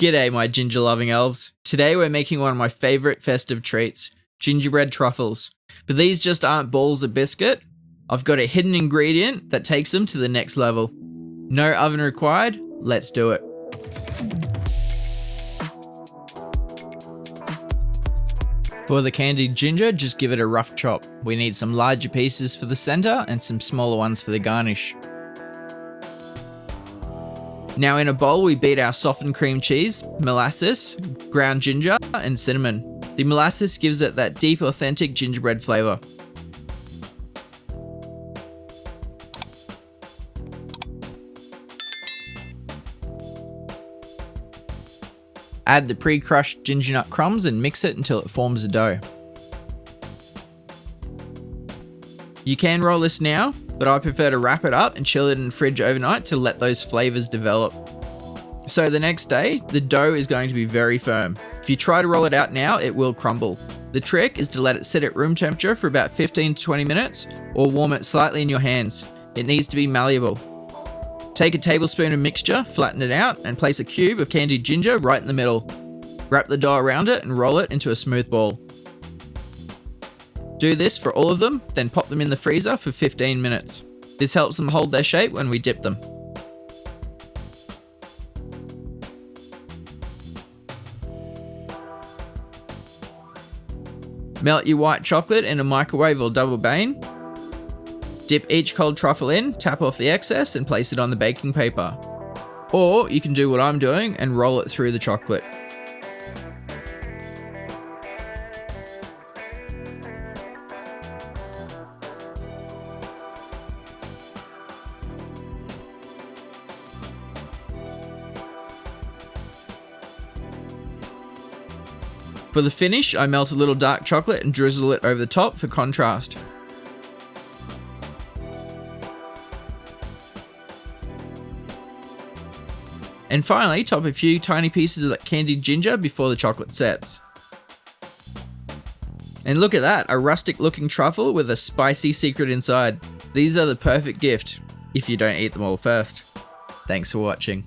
G'day my ginger loving elves. Today we're making one of my favourite festive treats, gingerbread truffles. But these just aren't balls of biscuit. I've got a hidden ingredient that takes them to the next level. No oven required, let's do it. For the candied ginger, just give it a rough chop. We need some larger pieces for the centre and some smaller ones for the garnish. Now in a bowl we beat our softened cream cheese, molasses, ground ginger and cinnamon. The molasses gives it that deep authentic gingerbread flavour. Add the pre-crushed ginger nut crumbs and mix it until it forms a dough. You can roll this now, but I prefer to wrap it up and chill it in the fridge overnight to let those flavours develop. So the next day, the dough is going to be very firm. If you try to roll it out now, it will crumble. The trick is to let it sit at room temperature for about 15 to 20 minutes, or warm it slightly in your hands. It needs to be malleable. Take a tablespoon of mixture, flatten it out, and place a cube of candied ginger right in the middle. Wrap the dough around it and roll it into a smooth ball. Do this for all of them, then pop them in the freezer for 15 minutes. This helps them hold their shape when we dip them. Melt your white chocolate in a microwave or double bane. Dip each cold truffle in, tap off the excess and place it on the baking paper. Or you can do what I'm doing and roll it through the chocolate. For the finish, I melt a little dark chocolate and drizzle it over the top for contrast. And finally, top a few tiny pieces of that candied ginger before the chocolate sets. And look at that, a rustic looking truffle with a spicy secret inside. These are the perfect gift, if you don't eat them all first. Thanks for watching.